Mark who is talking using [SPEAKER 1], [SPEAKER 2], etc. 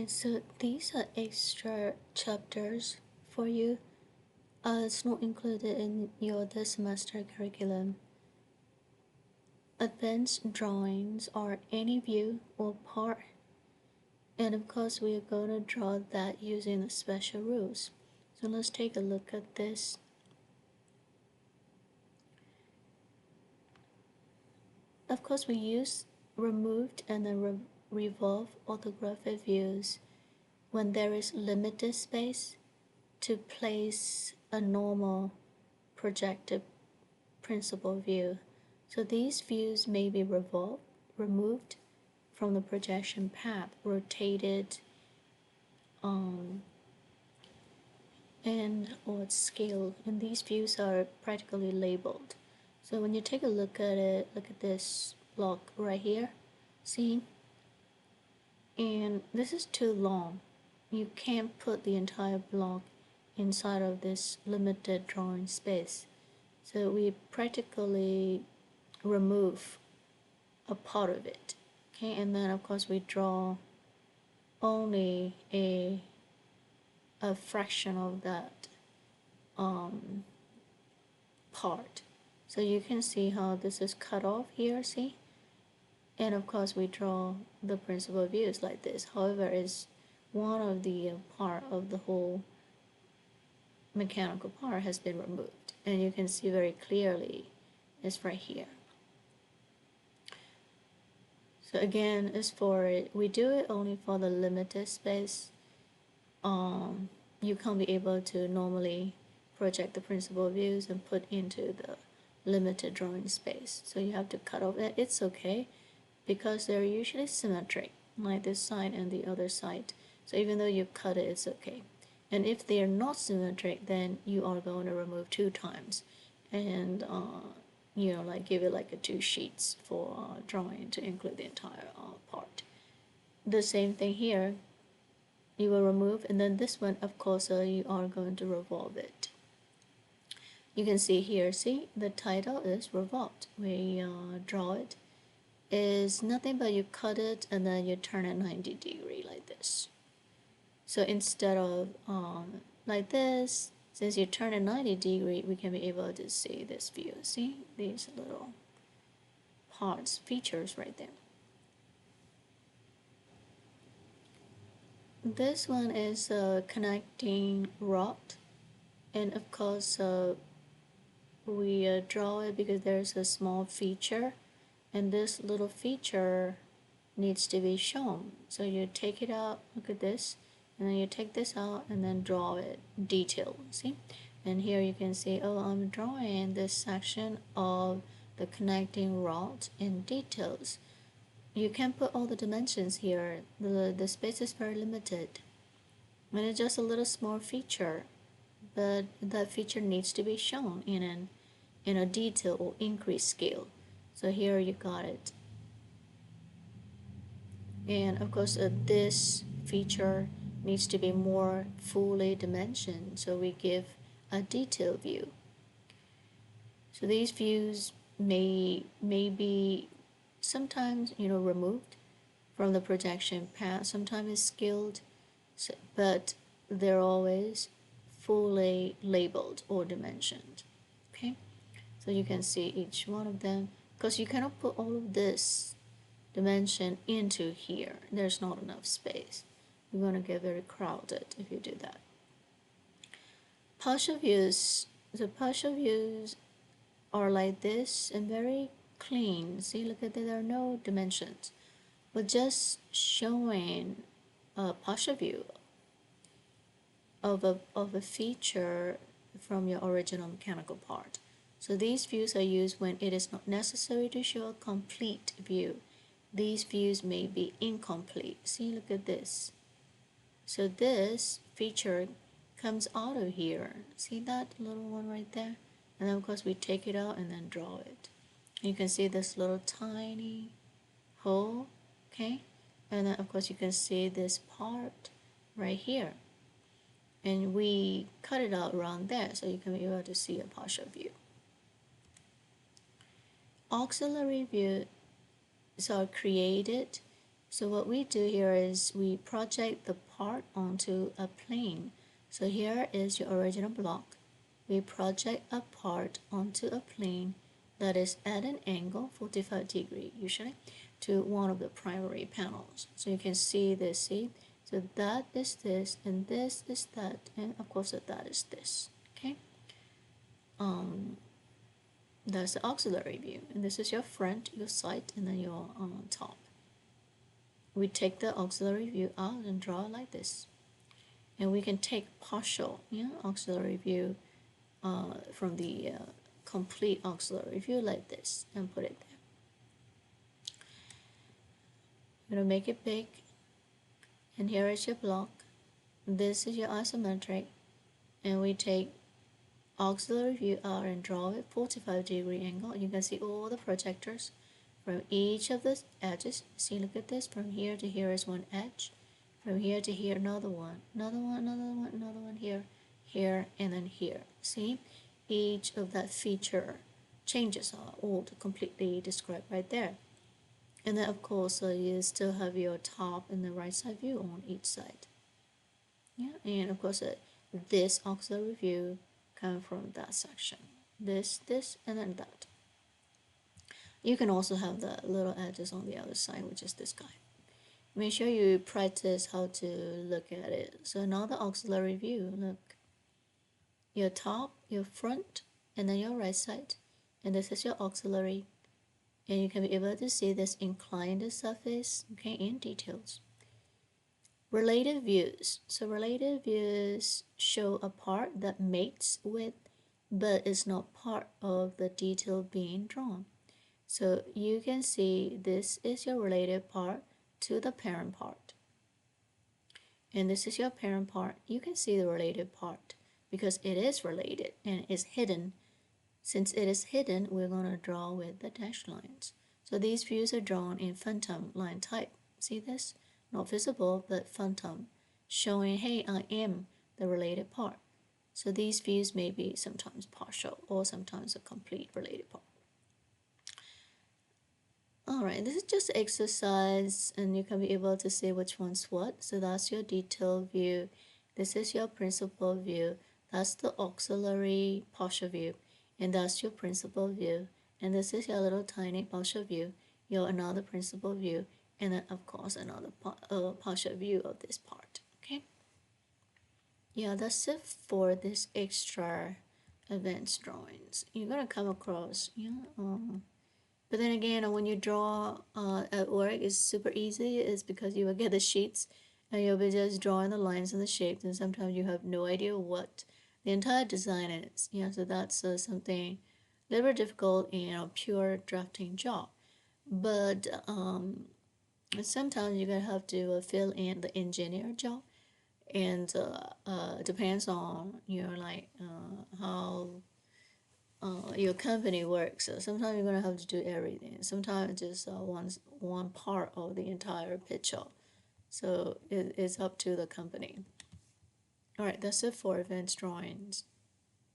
[SPEAKER 1] Okay, so these are extra chapters for you. It's not included in your this semester curriculum. Advanced drawings are any view or part, and of course we are going to draw that using the special rules. So let's take a look at this. Of course we use removed and then revolved orthographic views when there is limited space to place a normal projected principal view. So these views may be removed from the projection path, rotated and or scaled, and these views are practically labeled. So when you take a look at it, look at this block right here, see? And this is too long. You can't put the entire block inside of this limited drawing space. So we practically remove a part of it. Okay, and then of course we draw only a fraction of that part. So you can see how this is cut off here, see? And of course we draw the principal views like this. However, is one of the part of the whole mechanical part has been removed, and you can see very clearly it's right here. So again, it's for we do it only for the limited space. You can't be able to normally project the principal views and put into the limited drawing space. So you have to cut off it. It's okay because they're usually symmetric, like this side and the other side. So even though you cut it, it's okay. And if they are not symmetric, then you are going to remove 2 times, and like give it like a 2 sheets for drawing to include the entire part. The same thing here. You will remove, and then this one, of course, you are going to revolve it. You can see here, see, the title is revolved. We draw it. Is nothing but you cut it and then you turn it 90 degree like this. So instead of like this, since you turn it 90 degree, we can be able to see this view. See these little parts, features right there. This one is a connecting rod, and of course we draw it because there's a small feature, and this little feature needs to be shown. So you take it out, look at this, and then you take this out and then draw it detailed, see? And here you can see, oh, I'm drawing this section of the connecting rod in details. You can put all the dimensions here. The space is very limited, and it's just a little small feature, but that feature needs to be shown in a detail or increased scale. So here you got it. And of course this feature needs to be more fully dimensioned, so we give a detailed view. So these views may be sometimes removed from the projection path, sometimes it's scaled, but they're always fully labeled or dimensioned. Okay, so you can see each one of them, because you cannot put all of this dimension into here. There's not enough space. You're going to get very crowded if you do that. Partial views. The partial views are like this and very clean. See, look at that, there are no dimensions, but just showing a partial view of a feature from your original mechanical part. So these views are used when it is not necessary to show a complete view. These views may be incomplete. See, look at this. So this feature comes out of here. See that little one right there? And then of course we take it out and then draw it. You can see this little tiny hole, okay? And then of course you can see this part right here. And we cut it out around there so you can be able to see a partial view. Auxiliary views are created So what we do here is we project the part onto a plane. So here is your original block. We project a part onto a plane that is at an angle 45 degree usually to one of the primary panels. So you can see this, see? So that is this, and this is that, and of course that is this, okay? That's the auxiliary view, and this is your front, your side, and then your top. We take the auxiliary view out and draw like this. And we can take partial auxiliary view from the complete auxiliary view like this and put it there. I'm going to make it big, and here is your block. This is your isometric, and we take auxiliary view out and draw it 45-degree angle. You can see all the projectors from each of the edges. See, look at this. From here to here is one edge. From here to here, another one, another one, another one, another one here, here, and then here. See, each of that feature changes are all completely described right there. And then, of course, you still have your top and the right side view on each side. Yeah, and of course, this auxiliary view comes from that section. This, and then that. You can also have the little edges on the other side, which is this guy. Make sure you practice how to look at it. So now the auxiliary view, look. Your top, your front, and then your right side. And this is your auxiliary. And you can be able to see this inclined surface, okay, in details. Related views. So related views show a part that mates with, but is not part of the detail being drawn. So you can see this is your related part to the parent part. And this is your parent part. You can see the related part because it is related and is hidden. Since it is hidden, we're going to draw with the dashed lines. So these views are drawn in phantom line type. See this? Not visible, but phantom, showing, hey, I am the related part. So these views may be sometimes partial or sometimes a complete related part. Alright, this is just exercise and you can be able to see which one's what. So that's your detail view. This is your principal view. That's the auxiliary partial view. And that's your principal view. And this is your little tiny partial view. Your another principal view. And then of course another partial view of this part. Okay? Yeah, that's it for this extra advanced drawings. You're gonna come across, but then again, when you draw at work, it's super easy. It's because you will get the sheets and you'll be just drawing the lines and the shapes, and sometimes you have no idea what the entire design is. Yeah, so that's something a little bit difficult in a pure drafting job. But sometimes you're gonna have to fill in the engineer job, and depends on how your company works. So sometimes you're gonna have to do everything. Sometimes just one part of the entire picture. So it's up to the company. All right, that's it for advanced drawings.